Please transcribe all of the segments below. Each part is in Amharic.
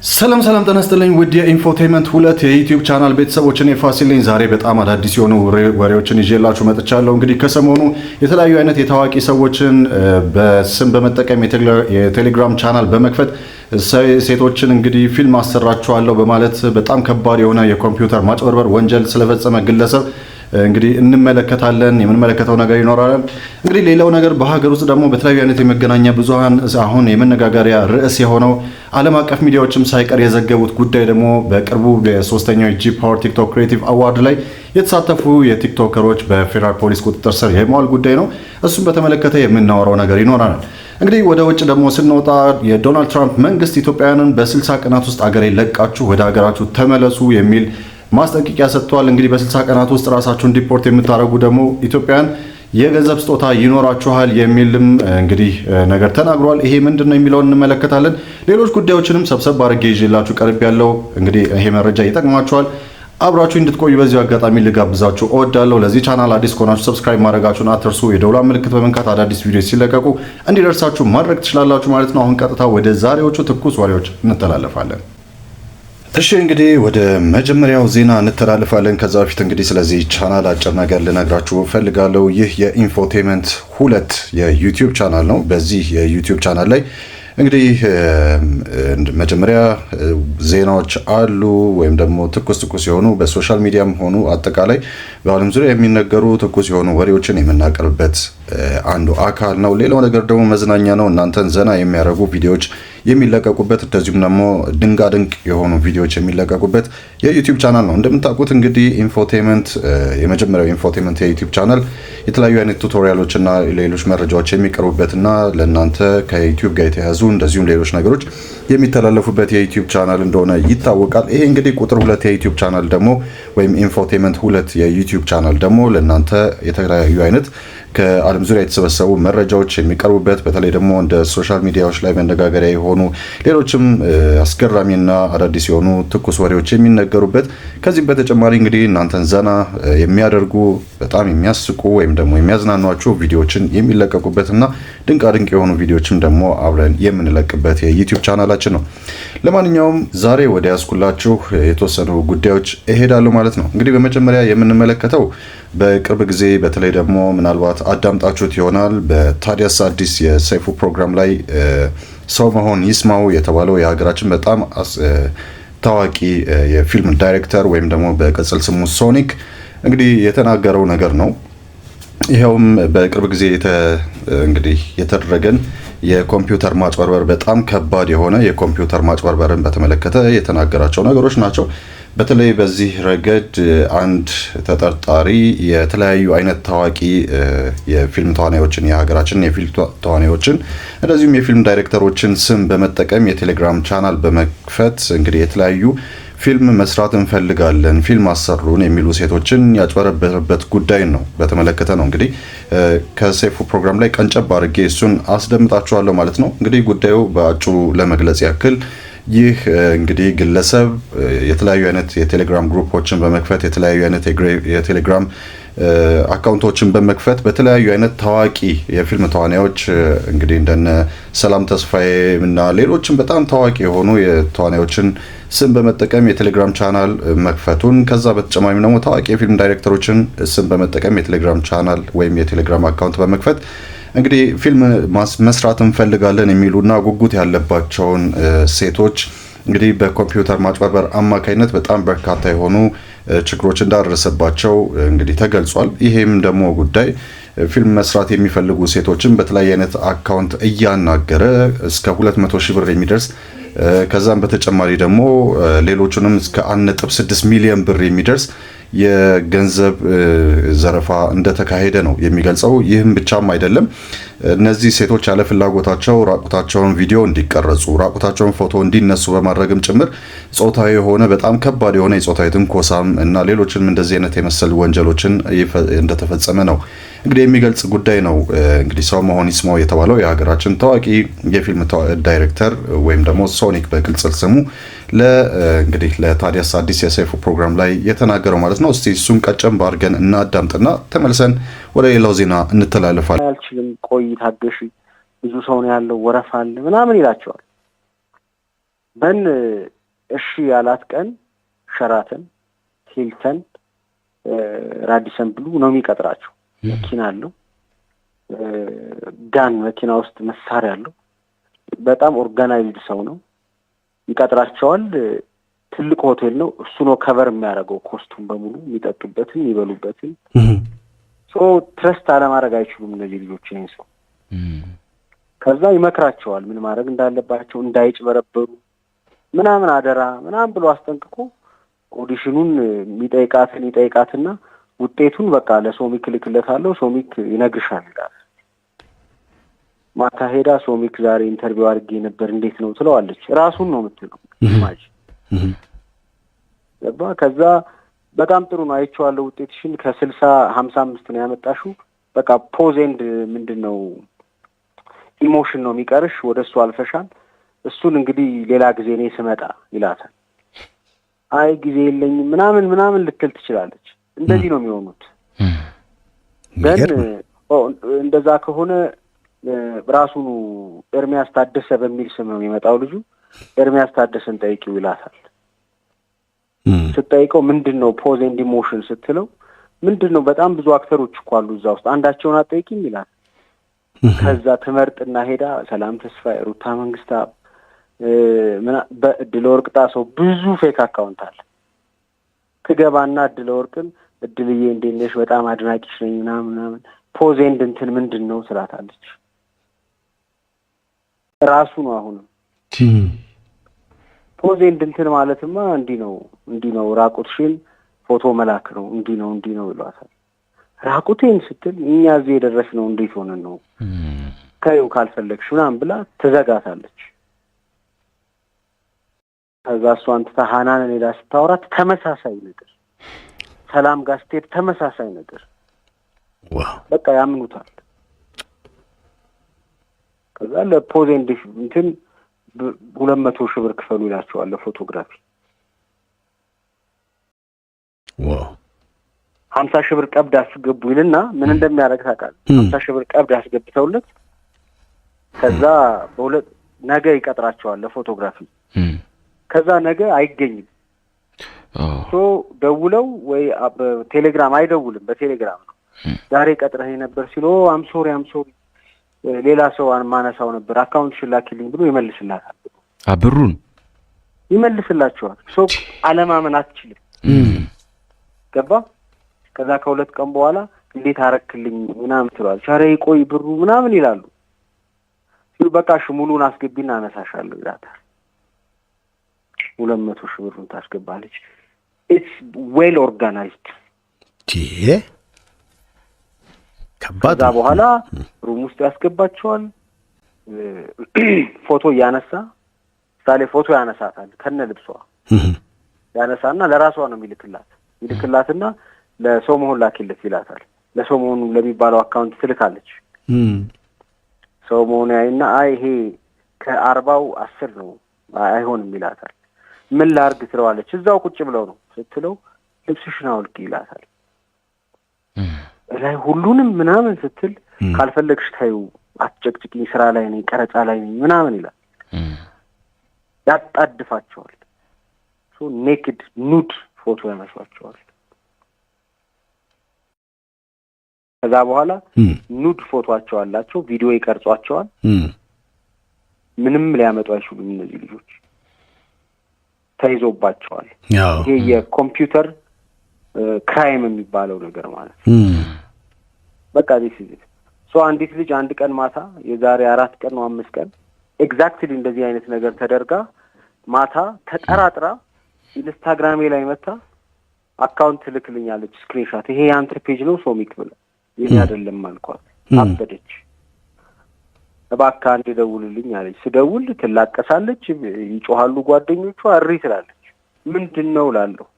ሰላም ተነስተልኝ ውድ የኢንፎቴመንት ሁለት የዩቲዩብ ቻናል ቤተሰቦችን የፋሲልኝ ዛሬ በጣም አዳዲስ የሆኑ ወሬዎችን ይዤላችሁ መጥቻለሁ። እንግዲህ ከሰሞኑ የተለያዩ አይነት የታዋቂ ሰዎችን በስም በመጠቀም የቴሌግራም ቻናል በመክፈት ሴቶችን እንግዲህ ፊልም አሰራቸዋለሁ በማለት በጣም ከባድ የሆነ የኮምፒውተር ማጭበርበር ወንጀል ስለፈጸመ ግለሰብ እንግዲህ እንመለከታለን። የምንመለከተው ነገር ይኖራል። እንግዲህ ሌላው ነገር በሀገር ውስጥ ደግሞ በተለያዩ አይነት የመገናኛ ብዙሃን አሁን የመነጋገሪያ ርዕስ የሆነው ዓለም አቀፍ ሚዲያዎችም ሳይቀር የዘገቡት ጉዳይ ደግሞ በቅርቡ በሶስተኛው ጂ ፓወር ቲክቶክ ክሬቲቭ አዋርድ ላይ የተሳተፉ የቲክቶከሮች በፌደራል ፖሊስ ቁጥጥር ስር የመዋል ጉዳይ ነው። እሱም በተመለከተ የምናወራው ነገር ይኖራል። እንግዲህ ወደ ውጭ ደግሞ ስንወጣ የዶናልድ ትራምፕ መንግስት ኢትዮጵያውያንን በ60 ቀናት ውስጥ አገር ለቃችሁ ወደ ሀገራችሁ ተመለሱ የሚል ማስጠንቀቂያ ሰጥቷል። እንግዲህ በ60 ቀናት ውስጥ ራሳችሁን ዲፖርት የምታደርጉ ደግሞ ኢትዮጵያን የገንዘብ ስጦታ ይኖራችኋል የሚልም እንግዲህ ነገር ተናግሯል። ይሄ ምንድነው የሚለውን እንመለከታለን። ሌሎች ጉዳዮችንም ሰብሰብ አድርጌ ይዤላችሁ ቀርብ ያለው እንግዲህ ይሄ መረጃ ይጠቅማችኋል። አብራችሁ እንድትቆዩ በዚህ አጋጣሚ ልጋብዛችሁ እወዳለሁ። ለዚህ ቻናል አዲስ ከሆናችሁ ሰብስክራይብ ማድረጋችሁን አትርሱ። የደውሏን ምልክት በመንካት አዳዲስ ቪዲዮዎች ሲለቀቁ እንዲደርሳችሁ ማድረግ ትችላላችሁ ማለት ነው። አሁን ቀጥታ ወደ ዛሬዎቹ ትኩስ ወሬዎች እንተላለፋለን። እሺ እንግዲህ ወደ መጀመሪያው ዜና እንተላለፋለን። ከዛ በፊት እንግዲህ ስለዚህ ቻናል አጭር ነገር ልነግራችሁ ፈልጋለሁ። ይህ የኢንፎቴመንት ሁለት የዩቲዩብ ቻናል ነው። በዚህ የዩቲዩብ ቻናል ላይ እንግዲህ መጀመሪያ ዜናዎች አሉ ወይም ደግሞ ትኩስ የሆኑ በሶሻል ሚዲያም ሆኑ አጠቃላይ በዓለም ዙሪያ የሚነገሩ ትኩስ የሆኑ ወሬዎችን የምናቀርብበት አንዱ አካል ነው። ሌላው ነገር ደግሞ መዝናኛ ነው። እናንተን ዘና የሚያደርጉ ቪዲዮዎች የሚለቀቁበት እንደዚሁም ደግሞ ድንቅ የሆኑ ቪዲዮዎች የሚለቀቁበት የዩቲዩብ ቻናል ነው። እንደምታውቁት እንግዲህ ኢንፎቴመንት የመጀመሪያው ኢንፎቴመንት የዩቲዩብ ቻናል የተለያዩ አይነት ቱቶሪያሎች እና ሌሎች መረጃዎች የሚቀርቡበትና ለእናንተ ከዩቲዩብ ጋር የተያዙ እንደዚሁም ሌሎች ነገሮች የሚተላለፉበት የዩቲዩብ ቻናል እንደሆነ ይታወቃል። ይሄ እንግዲህ ቁጥር 2 የዩቲዩብ ቻናል ደግሞ ወይም ኢንፎቴመንት 2 የዩቲዩብ ቻናል ደግሞ ለእናንተ የተለያዩ አይነት ከዓለም ዙሪያ የተሰበሰቡ መረጃዎች የሚቀርቡበት በተለይ ደግሞ እንደ ሶሻል ሚዲያዎች ላይ መነጋገሪያ የሆኑ ሌሎችም አስገራሚና አዳዲስ የሆኑ ትኩስ ወሬዎች የሚነገሩበት ከዚህም በተጨማሪ እንግዲህ እናንተን ዘና የሚያደርጉ በጣም የሚያስቁ ወይም ደግሞ የሚያዝናኗችሁ ቪዲዮዎችን የሚለቀቁበትና ድንቅ የሆኑ ቪዲዮዎችም ደግሞ አብረን የምንለቅበት የዩቲዩብ ቻናላችን ነው። ለማንኛውም ዛሬ ወደ ያስኩላችሁ የተወሰኑ ጉዳዮች እሄዳለሁ ማለት ነው። እንግዲህ በመጀመሪያ የምንመለከተው በቅርብ ጊዜ በተለይ ደግሞ ምናልባት አዳምጣችሁት ይሆናል በታዲያስ አዲስ የሰይፉ ፕሮግራም ላይ ሰው መሆን ይስማው የተባለው የሀገራችን በጣም ታዋቂ የፊልም ዳይሬክተር ወይም ደግሞ በቅጽል ስሙ ሶኒክ እንግዲህ የተናገረው ነገር ነው። ይሄውም በቅርብ ጊዜ እንግዲህ የተደረገን የኮምፒውተር ማጭበርበር በጣም ከባድ የሆነ የኮምፒውተር ማጭበርበርን በተመለከተ የተናገራቸው ነገሮች ናቸው። በተለይ በዚህ ረገድ አንድ ተጠርጣሪ የተለያዩ አይነት ታዋቂ የፊልም ተዋናዮችን የሀገራችን የፊልም ተዋናዮችን እንደዚሁም የፊልም ዳይሬክተሮችን ስም በመጠቀም የቴሌግራም ቻናል በመክፈት እንግዲህ የተለያዩ ፊልም መስራት እንፈልጋለን ፊልም አሰሩን የሚሉ ሴቶችን ያጭበረበረበት ጉዳይ ነው በተመለከተ ነው። እንግዲህ ከሰይፉ ፕሮግራም ላይ ቀንጨብ አድርጌ እሱን አስደምጣችኋለሁ ማለት ነው። እንግዲህ ጉዳዩ በአጭሩ ለመግለጽ ያክል ይህ እንግዲህ ግለሰብ የተለያዩ አይነት የቴሌግራም ግሩፖችን በመክፈት የተለያዩ አይነት የቴሌግራም አካውንቶችን በመክፈት በተለያዩ አይነት ታዋቂ የፊልም ተዋናዮች እንግዲህ እንደነ ሰላም ተስፋዬ እና ሌሎችም በጣም ታዋቂ የሆኑ የተዋናዮችን ስም በመጠቀም የቴሌግራም ቻናል መክፈቱን ከዛ በተጨማሪም ደግሞ ታዋቂ የፊልም ዳይሬክተሮችን ስም በመጠቀም የቴሌግራም ቻናል ወይም የቴሌግራም አካውንት በመክፈት እንግዲህ ፊልም መስራት እንፈልጋለን የሚሉና ጉጉት ያለባቸውን ሴቶች እንግዲህ በኮምፒውተር ማጭበርበር አማካይነት በጣም በርካታ የሆኑ ችግሮች እንዳደረሰባቸው እንግዲህ ተገልጿል። ይሄም ደግሞ ጉዳይ ፊልም መስራት የሚፈልጉ ሴቶችን በተለያየ አይነት አካውንት እያናገረ እስከ 200,000 ብር የሚደርስ ከዛም በተጨማሪ ደግሞ ሌሎቹንም እስከ 1.6 ሚሊዮን ብር የሚደርስ የገንዘብ ዘረፋ እንደተካሄደ ነው የሚገልጸው። ይህም ብቻም አይደለም። እነዚህ ሴቶች ያለ ፍላጎታቸው ራቁታቸውን ቪዲዮ እንዲቀረጹ ራቁታቸውን ፎቶ እንዲነሱ በማድረግም ጭምር ጾታዊ የሆነ በጣም ከባድ የሆነ የጾታዊ ትንኮሳም እና ሌሎችንም እንደዚህ አይነት የመሰል ወንጀሎችን እንደተፈጸመ ነው እንግዲህ የሚገልጽ ጉዳይ ነው። እንግዲህ ሰው መሆን ይስማው የተባለው የሀገራችን ታዋቂ የፊልም ዳይሬክተር ወይም ደግሞ ሶኒክ በቅጽል ስሙ እንግዲህ ለታዲያስ አዲስ የሰይፉ ፕሮግራም ላይ የተናገረው ማለት ነው። እስቲ እሱን ቀጨም ባርገን እናዳምጥና ተመልሰን ወደ ሌላው ዜና እንተላለፋለን። አልችልም ቆይ ታገሺ ብዙ ሰው ነው ያለው ወረፋ አለ ምናምን ይላቸዋል። እሺ ያላት ቀን ሸራተን፣ ሂልተን፣ ራዲሰን ብሉ ነው የሚቀጥራቸው። መኪና አለው፣ ጋን መኪና ውስጥ መሳሪያ አለው። በጣም ኦርጋናይዝድ ሰው ነው። ይቀጥራቸዋል። ትልቅ ሆቴል ነው። እሱ ነው ከቨር የሚያደርገው ኮስቱም በሙሉ የሚጠጡበትን የሚበሉበትን። ትረስት አለማድረግ አይችሉም እነዚህ ልጆች ይሄን ሰው። ከዛ ይመክራቸዋል ምን ማድረግ እንዳለባቸው፣ እንዳይጭበረበሩ ምናምን አደራ ምናምን ብሎ አስጠንቅቆ ኦዲሽኑን ይጠይቃትና ውጤቱን በቃ ለሶሚክ ልክለታለሁ፣ ሶሚክ ይነግርሻል ይላል። ማታ ሄዳ ሶሚክ ዛሬ ኢንተርቪው አድርጌ ነበር እንዴት ነው ትለዋለች። ራሱን ነው የምትለው ማጅ ገባ። ከዛ በጣም ጥሩ ነው አይቼዋለሁ ውጤትሽን ከ60-55 ነው ያመጣሽው። በቃ ፖዝ ኤንድ ምንድነው ኢሞሽን ነው የሚቀርሽ፣ ወደሱ አልፈሻል። እሱን እንግዲህ ሌላ ጊዜ እኔ ስመጣ ይላታል። አይ ጊዜ የለኝም ምናምን ልትል ትችላለች። እንደዚህ ነው የሚሆኑት። ግን እንደዛ ከሆነ ራሱኑ ኤርሚያስ ታደሰ በሚል ስም ነው የሚመጣው ልጁ። ኤርሚያስ ታደሰን ጠይቂው ይላታል። ስትጠይቀው ምንድነው ፖዝ ኤንድ ኢሞሽን ስትለው ምንድነው በጣም ብዙ አክተሮች እኮ አሉ እዛ ውስጥ አንዳቸውን አትጠይቂም ይላል። ከዛ ትመርጥና ሄዳ ሰላም ተስፋዬ፣ ሩታ መንግስታብ፣ በእድለ ወርቅ ጣሰው ብዙ ፌክ አካውንት አለ። ትገባና እድለ ወርቅን እድልዬ እንዴት ነሽ በጣም አድናቂሽ ነኝ ምናምን ፖዝ ኤንድ እንትን ምንድነው ስላታለች። ራሱ ነው አሁንም ፖዝ ኤንድ እንትን ማለትማ እንዲህ ነው ራቁትሽን ፎቶ መላክ ነው እንዲህ ነው ይሏታል። ራቁቴን ስትል እኛ እዚህ የደረስነው እንዴት ሆነን ነው ከየው ካልፈለግሽ ምናምን ብላ ትዘጋታለች። ከዛ እሷን ትታ ሀናንን ሄዳ ስታወራት ተመሳሳይ ነገር፣ ሰላም ጋር ስትሄድ ተመሳሳይ ነገር። በቃ ያምኑታል። ከዛ ለፖዝ ኤንድ እንትን 200 ሺህ ብር ክፈሉ ይላቸዋል ለፎቶግራፊ። 50 ሺህ ብር ቀብድ አስገቡ ይልና ምን እንደሚያደርግ ታውቃለህ? 50 ሺህ ብር ቀብድ አስገብተውለት ከዛ በሁለት ነገ ይቀጥራቸዋል ለፎቶግራፊ። ከዛ ነገ አይገኝም። ደውለው ወይ በቴሌግራም አይደውልም፣ በቴሌግራም ነው ዛሬ ቀጥረህ ነበር ሲሎ አም ሶሪ ሌላ ሰው ማነሳው ነበር አካውንት ሽላኪልኝ ብሎ ይመልስላታል። ብሩን ይመልስላቸዋል። አለማመን አትችልም። ገባ። ከዛ ከሁለት ቀን በኋላ እንዴት አረክልኝ ምናምን ትሏል። ሻሬ ቆይ ብሩ ምናምን ይላሉ። ሲሉ በቃ ሙሉን አስገቢና አነሳሻለሁ ይላታል። 200 ሺህ ብሩን ታስገባለች። ኢትስ ዌል ኦርጋናይዝድ። ከዛ በኋላ ሩም ውስጥ ያስገባቸዋል። ፎቶ እያነሳ ሳሌ ፎቶ ያነሳታል ከነ ልብሷ ያነሳና ለራሷ ነው ይልክላትና ለሰው መሆን ላኪለት ይላታል። ለሰው መሆኑ ለሚባለው አካውንት ትልካለች። ሰው መሆኑ ያይና አይ ይሄ ከ40 10 ነው አይሆንም ይላታል። ምን ላርግ ትለዋለች። እዛው ቁጭ ብለው ነው ስትለው ልብስሽን አውልቂ ይላታል። ላይ ሁሉንም ምናምን ስትል ካልፈለግሽ ታዩ አትጨቅጭቂኝ፣ ስራ ላይ ነኝ፣ ቀረጻ ላይ ነኝ ምናምን ይላል። ያጣድፋቸዋል። ኔክድ ኑድ ፎቶ ያነሷቸዋል። ከዛ በኋላ ኑድ ፎቶአቸው አላቸው፣ ቪዲዮ ይቀርጿቸዋል። ምንም ሊያመጡ አይችሉም እነዚህ ልጆች፣ ተይዞባቸዋል። ይሄ የኮምፒውተር ክራይም የሚባለው ነገር ማለት በቃ አንዲት ልጅ አንድ ቀን ማታ የዛሬ 4 ቀን ነው 5 ቀን ኤግዛክትሊ እንደዚህ አይነት ነገር ተደርጋ ማታ ተጠራጥራ ኢንስታግራሜ ላይ መታ አካውንት ልክልኛለች ስክሪንሾት፣ ይሄ ያንተ ፔጅ ነው ሶሚክ ብላ የኔ አይደለም አልኳት። አበደች። እባክህ አንዴ ደውልልኝ አለች። ስደውል ትላቀሳለች፣ ይጮሃሉ ጓደኞቿ፣ እሪ ትላለች። ምንድነው ላለው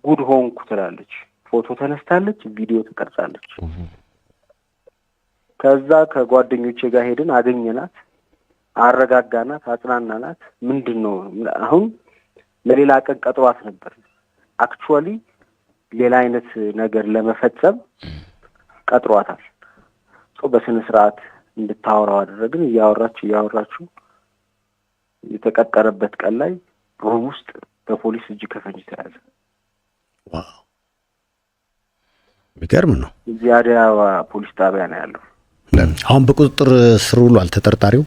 ጉድ ሆንኩ ትላለች። ፎቶ ተነስታለች፣ ቪዲዮ ትቀርጻለች። ከዛ ከጓደኞቼ ጋር ሄድን፣ አገኘናት፣ አረጋጋናት፣ አጽናናናት። ምንድነው አሁን ለሌላ ቀን ቀጥሯት ነበር። አክቹአሊ ሌላ አይነት ነገር ለመፈጸም ቀጥሯታል። በስነ ስርዓት እንድታወራው አደረግን። እያወራችሁ የተቀጠረበት ቀን ላይ ሮም ውስጥ በፖሊስ እጅ ከፈንጅ ተያዘ። ዋው የሚገርም ነው። እዚህ አዲስ አበባ ፖሊስ ጣቢያ ነው ያለው። አሁን በቁጥጥር ስር ውሏል ተጠርጣሪው።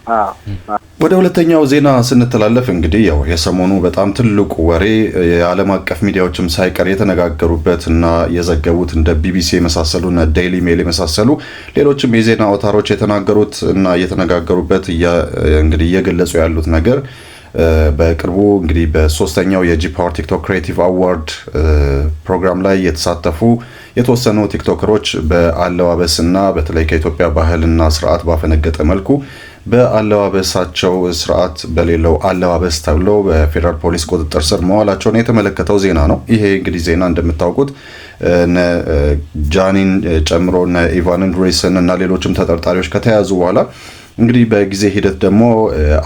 ወደ ሁለተኛው ዜና ስንተላለፍ እንግዲህ ያው የሰሞኑ በጣም ትልቁ ወሬ የዓለም አቀፍ ሚዲያዎችም ሳይቀር የተነጋገሩበት እና የዘገቡት እንደ ቢቢሲ የመሳሰሉ እና ዴይሊ ሜል የመሳሰሉ ሌሎችም የዜና አውታሮች የተናገሩት እና የተነጋገሩበት እንግዲህ እየገለጹ ያሉት ነገር በቅርቡ እንግዲህ በሶስተኛው የጂ ፓወር ቲክቶክ ክሬቲቭ አዋርድ ፕሮግራም ላይ የተሳተፉ የተወሰኑ ቲክቶከሮች በአለባበስና በተለይ ከኢትዮጵያ ባህልና ስርዓት ባፈነገጠ መልኩ በአለባበሳቸው ስርዓት በሌለው አለባበስ ተብሎ በፌደራል ፖሊስ ቁጥጥር ስር መዋላቸውን የተመለከተው ዜና ነው። ይሄ እንግዲህ ዜና እንደምታውቁት ጃኒን ጨምሮ ኢቫንን ሬስን እና ሌሎችም ተጠርጣሪዎች ከተያዙ በኋላ እንግዲህ በጊዜ ሂደት ደግሞ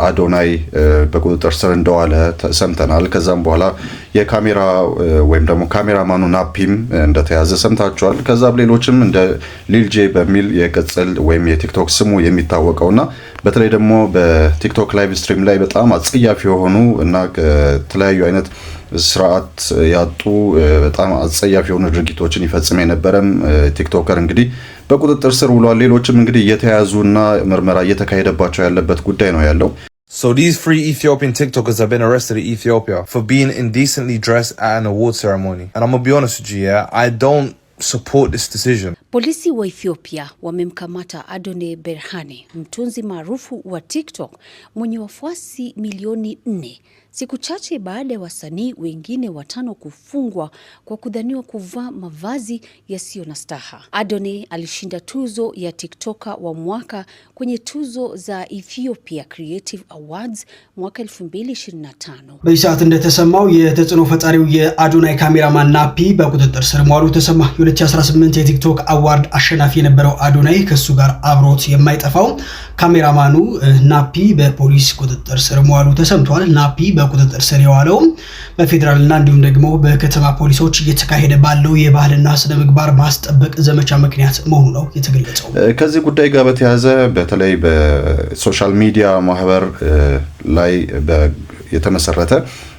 አዶናይ በቁጥጥር ስር እንደዋለ ሰምተናል። ከዛም በኋላ የካሜራ ወይም ደግሞ ካሜራማኑ ናፒም እንደተያዘ ሰምታችኋል። ከዛም ሌሎችም እንደ ሊልጄ በሚል የቅጽል ወይም የቲክቶክ ስሙ የሚታወቀውና በተለይ ደግሞ በቲክቶክ ላይቭ ስትሪም ላይ በጣም አጸያፊ የሆኑ እና ከተለያዩ አይነት ስርዓት ያጡ በጣም አጸያፊ የሆኑ ድርጊቶችን ይፈጽም የነበረም ቲክቶከር እንግዲህ በቁጥጥር ስር ውሏል። ሌሎችም እንግዲህ እየተያዙና ምርመራ እየተካሄደባቸው ያለበት ጉዳይ ነው ያለው። So these 3 Ethiopian TikTokers have been arrested in Ethiopia for being indecently dressed at an award ceremony. And I'm gonna be honest with you, yeah, I don't support this decision. Polisi wa Ethiopia wamemkamata Adone Berhane, mtunzi maarufu wa TikTok mwenye wafuasi milioni 4, siku chache baada ya wasanii wengine 5 kufungwa kwa kudhaniwa kuvaa mavazi yasiyo na staha. Adone alishinda tuzo ya TikToker wa mwaka kwenye tuzo za Ethiopia Creative Awards mwaka 2025. በሰዓት እንደተሰማው የተጽዕኖ ፈጣሪው የአዶናይ ካሜራማን ናፒ በቁጥጥር ስር መዋሉ ተሰማ። የ2018 የቲክቶክ አዋርድ አሸናፊ የነበረው አዶናይ ከሱ ጋር አብሮት የማይጠፋው ካሜራማኑ ናፒ በፖሊስ ቁጥጥር ስር መዋሉ ተሰምቷል። ናፒ በቁጥጥር ስር የዋለው በፌደራልና እንዲሁም ደግሞ በከተማ ፖሊሶች እየተካሄደ ባለው የባህልና ስነ ምግባር ማስጠበቅ ዘመቻ ምክንያት መሆኑ ነው የተገለጸው። ከዚህ ጉዳይ ጋር በተያያዘ በተለይ በሶሻል ሚዲያ ማህበር ላይ የተመሰረተ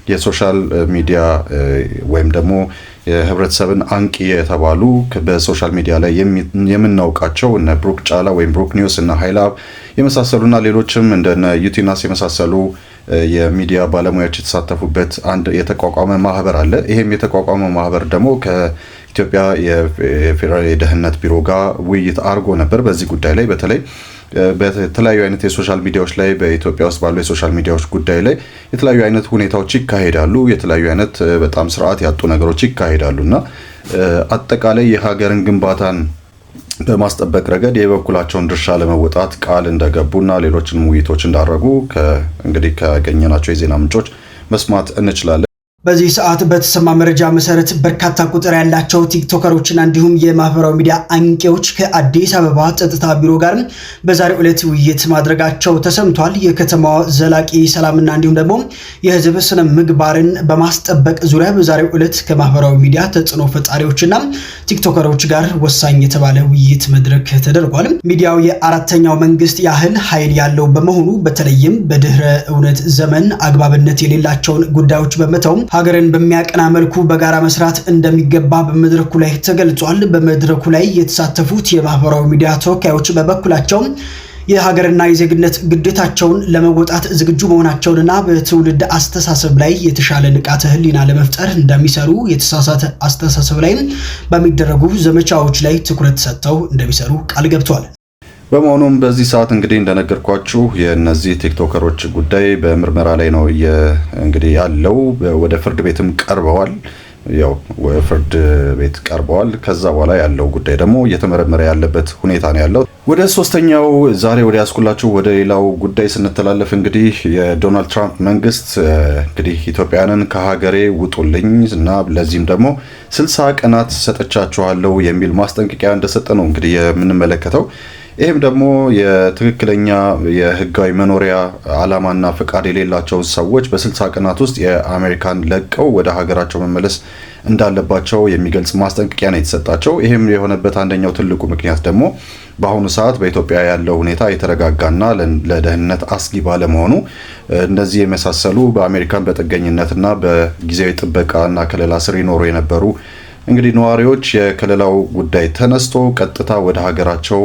የሶሻል ሚዲያ ወይም ደግሞ የህብረተሰብን አንቂ የተባሉ በሶሻል ሚዲያ ላይ የምናውቃቸው እነ ብሩክ ጫላ ወይም ብሩክ ኒውስ እና ሃይላብ የመሳሰሉና ሌሎችም እንደነ ዩቲናስ የመሳሰሉ የሚዲያ ባለሙያዎች የተሳተፉበት አንድ የተቋቋመ ማህበር አለ። ይሄም የተቋቋመ ማህበር ደግሞ ከኢትዮጵያ የፌደራል የደህንነት ቢሮ ጋር ውይይት አድርጎ ነበር። በዚህ ጉዳይ ላይ በተለይ በተለያዩ አይነት የሶሻል ሚዲያዎች ላይ በኢትዮጵያ ውስጥ ባሉ የሶሻል ሚዲያዎች ጉዳይ ላይ የተለያዩ አይነት ሁኔታዎች ይካሄዳሉ። የተለያዩ አይነት በጣም ስርዓት ያጡ ነገሮች ይካሄዳሉና አጠቃላይ የሀገርን ግንባታን በማስጠበቅ ረገድ የበኩላቸውን ድርሻ ለመወጣት ቃል እንደገቡና ሌሎችንም ውይይቶች እንዳደረጉ እንግዲህ ካገኘናቸው የዜና ምንጮች መስማት እንችላለን። በዚህ ሰዓት በተሰማ መረጃ መሰረት በርካታ ቁጥር ያላቸው ቲክቶከሮችና እንዲሁም የማህበራዊ ሚዲያ አንቂዎች ከአዲስ አበባ ጸጥታ ቢሮ ጋር በዛሬው ዕለት ውይይት ማድረጋቸው ተሰምቷል። የከተማዋ ዘላቂ ሰላምና እንዲሁም ደግሞ የህዝብ ስነ ምግባርን በማስጠበቅ ዙሪያ በዛሬው ዕለት ከማህበራዊ ሚዲያ ተጽዕኖ ፈጣሪዎችና ቲክቶከሮች ጋር ወሳኝ የተባለ ውይይት መድረክ ተደርጓል። ሚዲያው የአራተኛው መንግስት ያህል ኃይል ያለው በመሆኑ በተለይም በድህረ እውነት ዘመን አግባብነት የሌላቸውን ጉዳዮች በመተው ሀገርን በሚያቀና መልኩ በጋራ መስራት እንደሚገባ በመድረኩ ላይ ተገልጿል። በመድረኩ ላይ የተሳተፉት የማህበራዊ ሚዲያ ተወካዮች በበኩላቸው የሀገርና የዜግነት ግዴታቸውን ለመወጣት ዝግጁ መሆናቸውንና በትውልድ አስተሳሰብ ላይ የተሻለ ንቃተ ህሊና ለመፍጠር እንደሚሰሩ፣ የተሳሳተ አስተሳሰብ ላይ በሚደረጉ ዘመቻዎች ላይ ትኩረት ሰጥተው እንደሚሰሩ ቃል ገብተዋል። በመሆኑም በዚህ ሰዓት እንግዲህ እንደነገርኳችሁ የነዚህ ቲክቶከሮች ጉዳይ በምርመራ ላይ ነው እንግዲህ ያለው። ወደ ፍርድ ቤትም ቀርበዋል። ያው ፍርድ ቤት ቀርበዋል። ከዛ በኋላ ያለው ጉዳይ ደግሞ እየተመረመረ ያለበት ሁኔታ ነው ያለው። ወደ ሶስተኛው ዛሬ ወደ ያስኩላችሁ ወደ ሌላው ጉዳይ ስንተላለፍ እንግዲህ የዶናልድ ትራምፕ መንግስት እንግዲህ ኢትዮጵያንን ከሀገሬ ውጡልኝ እና ለዚህም ደግሞ 60 ቀናት ሰጥቻችኋለሁ የሚል ማስጠንቀቂያ እንደሰጠ ነው እንግዲህ የምንመለከተው። ይህም ደግሞ የትክክለኛ የህጋዊ መኖሪያ ዓላማና ፍቃድ የሌላቸው ሰዎች በ60 ቀናት ውስጥ የአሜሪካን ለቀው ወደ ሀገራቸው መመለስ እንዳለባቸው የሚገልጽ ማስጠንቀቂያ ነው የተሰጣቸው። ይህም የሆነበት አንደኛው ትልቁ ምክንያት ደግሞ በአሁኑ ሰዓት በኢትዮጵያ ያለው ሁኔታ የተረጋጋና ለደህንነት አስጊ ባለመሆኑ እነዚህ የመሳሰሉ በአሜሪካን በጥገኝነትና በጊዜያዊ ጥበቃና ከለላ ስር ይኖሩ የነበሩ እንግዲህ ነዋሪዎች የከለላው ጉዳይ ተነስቶ ቀጥታ ወደ ሀገራቸው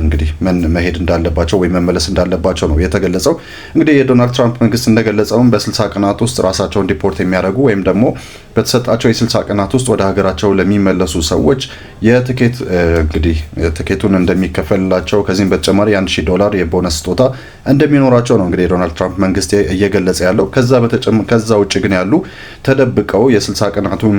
እንግዲህ መሄድ እንዳለባቸው ወይ መመለስ እንዳለባቸው ነው የተገለጸው። እንግዲህ የዶናልድ ትራምፕ መንግስት እንደገለጸውም በ60 ቀናት ውስጥ ራሳቸውን ዲፖርት የሚያደርጉ ወይም ደግሞ በተሰጣቸው የ60 ቀናት ውስጥ ወደ ሀገራቸው ለሚመለሱ ሰዎች የትኬት እንግዲህ ትኬቱን እንደሚከፈልላቸው ከዚህም በተጨማሪ $1,000 የቦነስ ስጦታ እንደሚኖራቸው ነው እንግዲህ የዶናልድ ትራምፕ መንግስት እየገለጸ ያለው። ከዛ ውጭ ግን ያሉ ተደብቀው የ60 ቀናቱን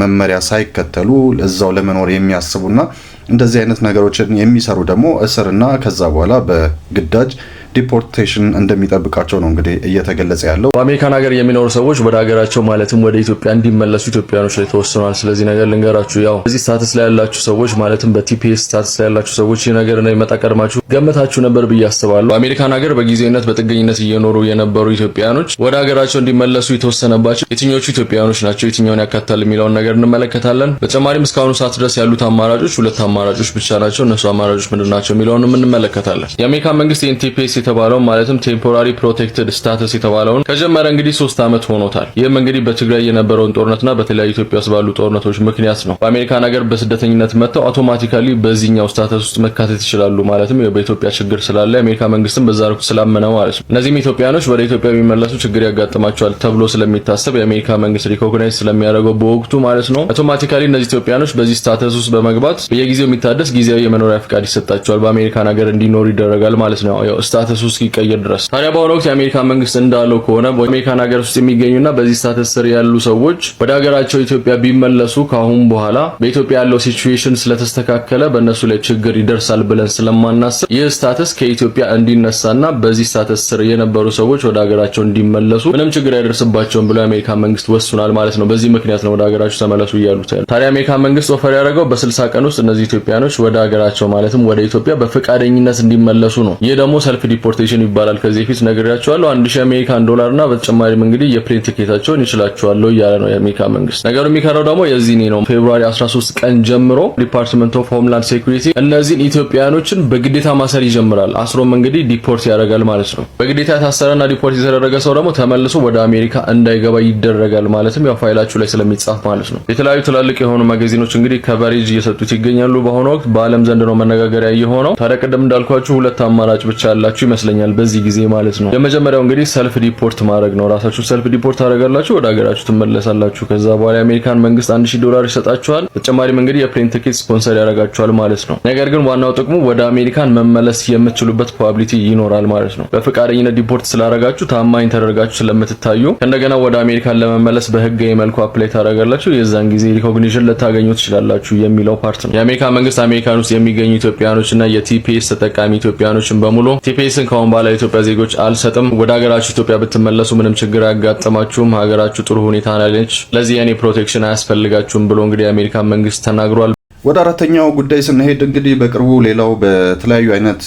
መመሪያ ሳይከተሉ እዛው ለመኖር የሚያስቡና እንደዚህ አይነት ነገሮችን የሚሰሩ ደግሞ እስርና ከዛ በኋላ በግዳጅ ዲፖርቴሽን እንደሚጠብቃቸው ነው እንግዲህ እየተገለጸ ያለው። በአሜሪካን ሀገር የሚኖሩ ሰዎች ወደ ሀገራቸው ማለትም ወደ ኢትዮጵያ እንዲመለሱ ኢትዮጵያኖች ላይ ተወስኗል። ስለዚህ ነገር ልንገራችሁ። ያው በዚህ ስታተስ ላይ ያላችሁ ሰዎች ማለትም በቲፒኤስ ስታተስ ላይ ያላችሁ ሰዎች ይህ ነገር እንደሚመጣ ቀድማችሁ ገምታችሁ ነበር ብዬ አስባለሁ። በአሜሪካን ሀገር በጊዜያዊነት በጥገኝነት እየኖሩ የነበሩ ኢትዮጵያኖች ወደ ሀገራቸው እንዲመለሱ የተወሰነባቸው የትኞቹ ኢትዮጵያኖች ናቸው፣ የትኛውን ያካትታል የሚለውን ነገር እንመለከታለን። በተጨማሪም እስካሁኑ ሰዓት ድረስ ያሉት አማራጮች ሁለት አማራጮች ብቻ ናቸው። እነሱ አማራጮች ምንድናቸው የሚለውን እንመለከታለን። የአሜሪካን መንግስት የቲፒኤስ የተባለው ማለትም ቴምፖራሪ ፕሮቴክትድ ስታተስ የተባለውን ከጀመረ እንግዲህ 3 ዓመት ሆኖታል። ይህም እንግዲህ በትግራይ የነበረውን ጦርነትና በተለያዩ ኢትዮጵያ ውስጥ ባሉ ጦርነቶች ምክንያት ነው። በአሜሪካን ሀገር በስደተኝነት መጥተው አውቶማቲካሊ በዚህኛው ስታተስ ውስጥ መካተት ይችላሉ። ማለትም በኢትዮጵያ ችግር ስላለ የአሜሪካ መንግስትም በዛ ልኩ ስላመነ ማለት ነው። እነዚህም ኢትዮጵያኖች ወደ ኢትዮጵያ ቢመለሱ ችግር ያጋጥማቸዋል ተብሎ ስለሚታሰብ የአሜሪካ መንግስት ሪኮግናይዝ ስለሚያደርገው በወቅቱ ማለት ነው አውቶማቲካሊ እነዚህ ኢትዮጵያኖች በዚህ ስታተስ ውስጥ በመግባት በየጊዜው የሚታደስ ጊዜያዊ የመኖሪያ ፍቃድ ይሰጣቸዋል። በአሜሪካን ሀገር እንዲኖሩ ይደረጋል ማለት ነው ያው ስታተስ ውስጥ ይቀየር ድረስ። ታዲያ በአሁኑ ወቅት የአሜሪካ መንግስት እንዳለው ከሆነ በአሜሪካን ሀገር ውስጥ የሚገኙና በዚህ ስታተስ ስር ያሉ ሰዎች ወደ ሀገራቸው ኢትዮጵያ ቢመለሱ ካሁን በኋላ በኢትዮጵያ ያለው ሲቹዌሽን ስለተስተካከለ በእነሱ ላይ ችግር ይደርሳል ብለን ስለማናስብ ይህ ስታተስ ከኢትዮጵያ እንዲነሳና በዚህ ስታተስ ስር የነበሩ ሰዎች ወደ ሀገራቸው እንዲመለሱ ምንም ችግር አይደርስባቸውም ብሎ የአሜሪካ መንግስት ወስኗል ማለት ነው። በዚህ ምክንያት ነው ወደ ሀገራቸው ተመለሱ እያሉት ያለው። ታዲያ የአሜሪካ መንግስት ኦፈር ያደረገው በ60 ቀን ውስጥ እነዚህ ኢትዮጵያኖች ወደ ሀገራቸው ማለትም ወደ ኢትዮጵያ በፈቃደኝነት እንዲመለሱ ነው። ይህ ደግሞ ሰልፍ ዲፖርቴሽን ይባላል። ከዚህ ፊት ነግሬያቸዋለሁ። $1,000 እና በተጨማሪም እንግዲህ የፕሌን ቲኬታቸውን ይችላቸዋለሁ እያለ ነው የአሜሪካ መንግስት። ነገሩ የሚከራው ደግሞ የዚህ ነው። ፌብሩዋሪ 13 ቀን ጀምሮ ዲፓርትመንት ኦፍ ሆምላንድ ሴኩሪቲ እነዚህን ኢትዮጵያኖችን በግዴታ ማሰር ይጀምራል። አስሮም እንግዲህ ዲፖርት ያደርጋል ማለት ነው። በግዴታ የታሰረና ዲፖርት የተደረገ ሰው ደግሞ ተመልሶ ወደ አሜሪካ እንዳይገባ ይደረጋል ማለትም ያው ፋይላችሁ ላይ ስለሚጻፍ ማለት ነው። የተለያዩ ትላልቅ የሆኑ ማጋዚኖች እንግዲህ ከቨሬጅ እየሰጡት ይገኛሉ። በአሁኑ ወቅት በዓለም ዘንድ ነው መነጋገሪያ የሆነው። ታዲያ ቀደም እንዳልኳችሁ ሁለት አማራጭ ብቻ ያላችሁ ይመስለኛል በዚህ ጊዜ ማለት ነው። የመጀመሪያው እንግዲህ ሰልፍ ዲፖርት ማድረግ ነው። ራሳችሁ ሰልፍ ዲፖርት ታደርጋላችሁ፣ ወደ ሀገራችሁ ትመለሳላችሁ። ከዛ በኋላ የአሜሪካን መንግስት $1,000 ይሰጣችኋል። በተጨማሪም እንግዲህ የፕሌን ቲኬት ስፖንሰር ያደርጋችኋል ማለት ነው። ነገር ግን ዋናው ጥቅሙ ወደ አሜሪካን መመለስ የምትችሉበት ፕሮባቢሊቲ ይኖራል ማለት ነው። በፈቃደኝነት ዲፖርት ስላደረጋችሁ ታማኝ ተደርጋችሁ ስለምትታዩ እንደገና ወደ አሜሪካን ለመመለስ በህጋዊ መልኩ አፕላይ ታደርጋላችሁ። የዛን ጊዜ ሪኮግኒሽን ልታገኙ ትችላላችሁ የሚለው ፓርት ነው። የአሜሪካ መንግስት አሜሪካን ውስጥ የሚገኙ ኢትዮጵያኖችና የቲፒኤስ ተጠቃሚ ኢትዮጵያኖችን በሙሉ ቲፒኤስን ከአሁን በኋላ የኢትዮጵያ ዜጎች አልሰጥም፣ ወደ ሀገራችሁ ኢትዮጵያ ብትመለሱ ምንም ችግር አያጋጥማችሁም፣ ሀገራችሁ ጥሩ ሁኔታ ናለች፣ ለዚህ የኔ ፕሮቴክሽን አያስፈልጋችሁም ብሎ እንግዲህ የአሜሪካ መንግስት ተናግሯል። ወደ አራተኛው ጉዳይ ስንሄድ እንግዲህ በቅርቡ ሌላው በተለያዩ አይነት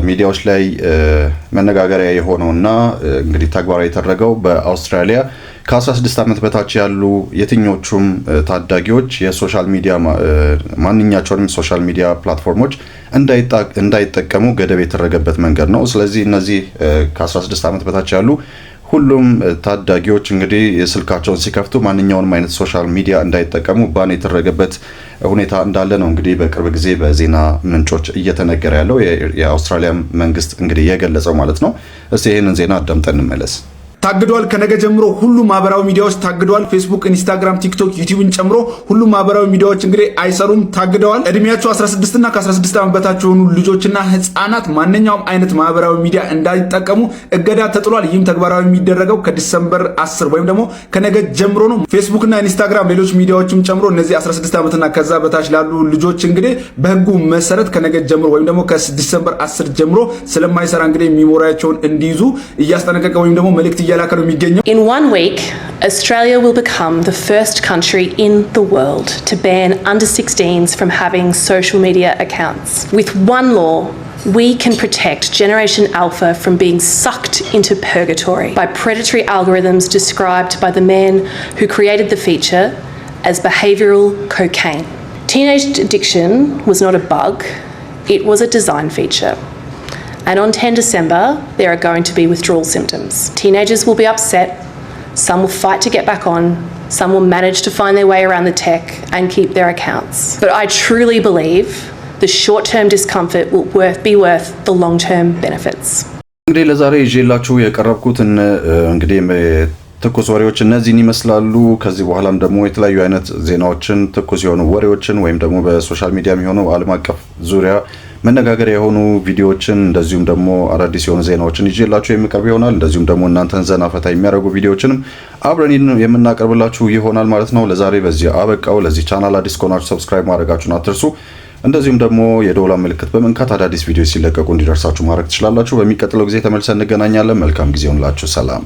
ሚዲያዎች ላይ መነጋገሪያ የሆነውና እንግዲህ ተግባራዊ የተደረገው በአውስትራሊያ ከ16 ዓመት በታች ያሉ የትኞቹም ታዳጊዎች የሶሻል ሚዲያ ማንኛቸውንም ሶሻል ሚዲያ ፕላትፎርሞች እንዳይጠቀሙ ገደብ የተደረገበት መንገድ ነው። ስለዚህ እነዚህ ከ16 ዓመት በታች ያሉ ሁሉም ታዳጊዎች እንግዲህ ስልካቸውን ሲከፍቱ ማንኛውንም አይነት ሶሻል ሚዲያ እንዳይጠቀሙ ባን የተደረገበት ሁኔታ እንዳለ ነው እንግዲህ በቅርብ ጊዜ በዜና ምንጮች እየተነገረ ያለው የአውስትራሊያ መንግስት እንግዲህ የገለጸው ማለት ነው። እስቲ ይህንን ዜና አዳምጠን እንመለስ። ታግዷል። ከነገ ጀምሮ ሁሉም ማህበራዊ ሚዲያዎች ታግደዋል። ፌስቡክ፣ ኢንስታግራም፣ ቲክቶክ፣ ዩቲዩብን ጨምሮ ሁሉም ማህበራዊ ሚዲያዎች እንግዲህ አይሰሩም፣ ታግደዋል። እድሜያቸው 16 እና ከ16 ዓመት በታች የሆኑ ልጆችና ህፃናት ማንኛውም አይነት ማህበራዊ ሚዲያ እንዳይጠቀሙ እገዳ ተጥሏል። ይህም ተግባራዊ የሚደረገው ከዲሰምበር 10 ወይም ደግሞ ከነገ ጀምሮ ነው። ፌስቡክ እና ኢንስታግራም ሌሎች ሚዲያዎችም ጨምሮ እነዚህ 16 ዓመትና ከዛ በታች ላሉ ልጆች እንግዲህ በህጉ መሰረት ከነገ ጀምሮ ወይም ደግሞ ከዲሰምበር 10 ጀምሮ ስለማይሰራ እንግዲህ ሚሞሪያቸውን እንዲይዙ እያስጠነቀቀ ወይም ደግሞ መልእክት In 1 week, Australia will become the first country in the world to ban under 16s from having social media accounts. With one law, we can protect Generation Alpha from being sucked into purgatory by predatory algorithms described by the man who created the feature as behavioural cocaine. Teenage addiction was not a bug, it was a design feature. And on 10 December, there are going to be withdrawal symptoms. Teenagers will be upset, some will fight to get back on, some will manage to find their way around the tech and keep their accounts. But I truly believe the short-term discomfort will be worth the long-term benefits. እንግዲህ ለዛሬ ይዤላችሁ የቀረብኩትን እንግዲህ ትኩስ ወሬዎች እነዚህን ይመስላሉ። ከዚህ በኋላም ደግሞ የተለያዩ አይነት ዜናዎችን ትኩስ የሆኑ ወሬዎችን ወይም ደግሞ በሶሻል ሚዲያ የሚሆኑ ዓለም አቀፍ ዙሪያ መነጋገሪያ የሆኑ ቪዲዮዎችን እንደዚሁም ደግሞ አዳዲስ የሆኑ ዜናዎችን ይዤላችሁ የሚቀርብ ይሆናል። እንደዚሁም ደግሞ እናንተን ዘና ፈታ የሚያደርጉ ቪዲዮዎችንም አብረን የምናቀርብላችሁ ይሆናል ማለት ነው። ለዛሬ በዚህ አበቃው። ለዚህ ቻናል አዲስ ከሆናችሁ ሰብስክራይብ ማድረጋችሁን አትርሱ። እንደዚሁም ደግሞ የደወል ምልክት በመንካት አዳዲስ ቪዲዮዎች ሲለቀቁ እንዲደርሳችሁ ማድረግ ትችላላችሁ። በሚቀጥለው ጊዜ ተመልሰን እንገናኛለን። መልካም ጊዜ ይሁንላችሁ። ሰላም